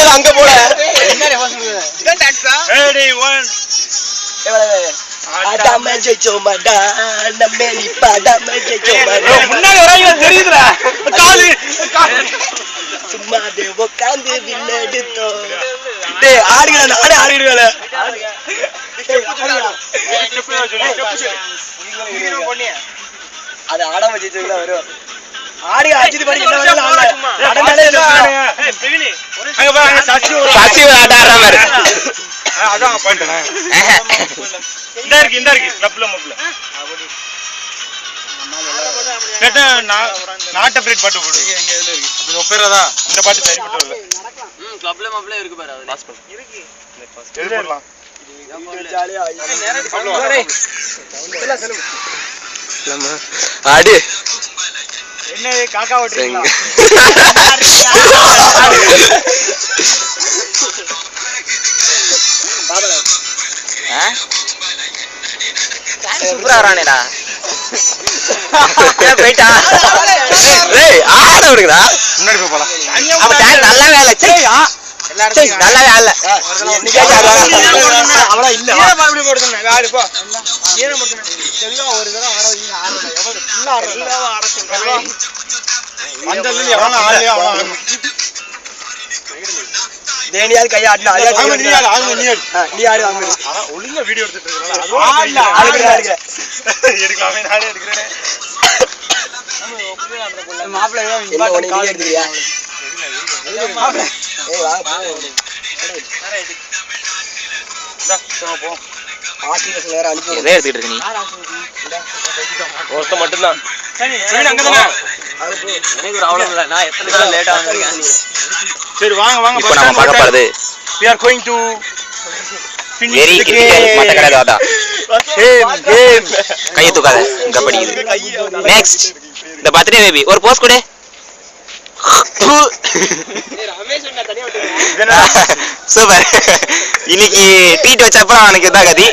அங்க போல சும்மா உட்காந்து வில்லெடுத்தோம் ஆடுகள நாடே ஆடிடுவேல அது ஆடாம ஜெயிச்சதுல வரும் ஆடி அஜித் படி சசி ஆடுற மாதிரி அதான் பாயிண்ட்னா இந்த இருக்கு கிளப்ல மப்ல கேட்டா நாட் அப்ரேட் பாட்டு போடு எங்க இதுல இருக்கு அது ஒப்பேரதா இந்த பாட்டு சரிப்பட்டு வரல கிளப்ல மப்ல இருக்கு பாரு அது பாஸ் பண்ணு இருக்கு எது போடலாம் ஜாலியா ஆடி என்ன காக்கா ஓட்றீங்க பாபல சூப்பரா வரானேடா போய்டா ஏய் ஆட விடுடா முன்னாடி போ போலாம் அப்ப டான் நல்லா வேலை செய்யா எல்லாரும் நல்லா வேலை இன்னைக்கு அவளா இல்ல நீ மறுபடி போடுறேன் காடி போ நீ மட்டும் செல்வா ஒரு தடவை ஆட எவ்வளவு ஃபுல்லா ஆட சொல்றா மண்டல்ல எவன ஆளே அவன தேனியால் கை ஆடுனா நீ ஆடு வாங்க ஆனா ஒழுங்கா வீடியோ எடுத்துட்டு இருக்கறனால அது எடுக்கலாமே நானே எடுக்கறேன் மாப்ள இம்பார்ட்டன்ட் கால் எடுக்கறியா மாப்ள ஏய் வா அரே எடு டா போ ஆசிரியர் நேரா அனுப்பி எதை எடுத்துட்டு இருக்க நீ ஒருத்த மட்டும் தான் சரி அங்க தான எனக்கு ஒரு அவலம் இல்ல நான் எத்தனை நாள் லேட்டா வந்திருக்கேன் சரி வாங்க இப்போ நாம பார்க்க போறது we are going to finish very critical மத்தகட Dada game கைய தூக்காத இங்க படிக்குது next the birthday baby ஒரு போஸ் கொடு ஏய் ரமேஷ் அண்ணா தனியா விட்டுங்க சூப்பர் இன்னைக்கு ட்ரீட் வச்சப்ப அவனுக்கு இத கதி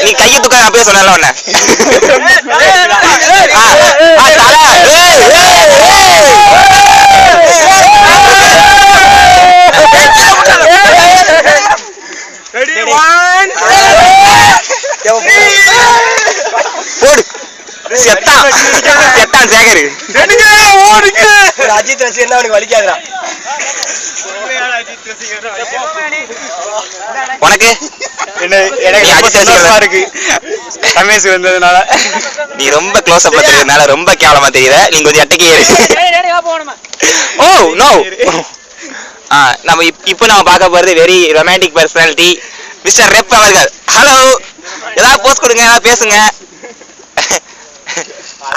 நீ கைய தூக்காத அப்பவே சொன்னல உன்ன ready 1 போடு செத்தான் சேகர் ரெண்டுங்க ஓடுங்க அஜித் ரசிகர் என்ன உனக்கு வலிக்காதடா அஜித் ரசிகர் உனக்கு என்ன எனக்கு அஜித் ரசிகர் இருக்கு ரமேஷ் வந்ததனால நீ ரொம்ப க்ளோஸ் அப்ல தெரியறனால ரொம்ப கேவலமா தெரியற நீ கொஞ்சம் அட்டக்கே ஓ நோ நம்ம இப்போ நாம பார்க்க போறது very romantic personality mister rep அவர்கள் ஹலோ ஏதாவது போஸ்ட் கொடுங்க ஏதாவது பேசுங்க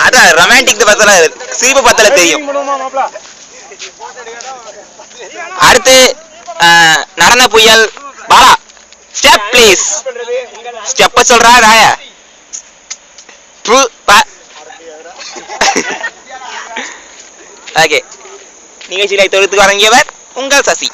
அதான் ரொமான்டிக் பத்தல சீப்பு பத்தல தெரியும் அடுத்து நடன புயல் பாலா ஸ்டெப் ப்ளீஸ் ஸ்டெப் சொல்றா ராய ஓகே நிகழ்ச்சியை தொகுத்து வழங்கியவர் உங்கள் சசி.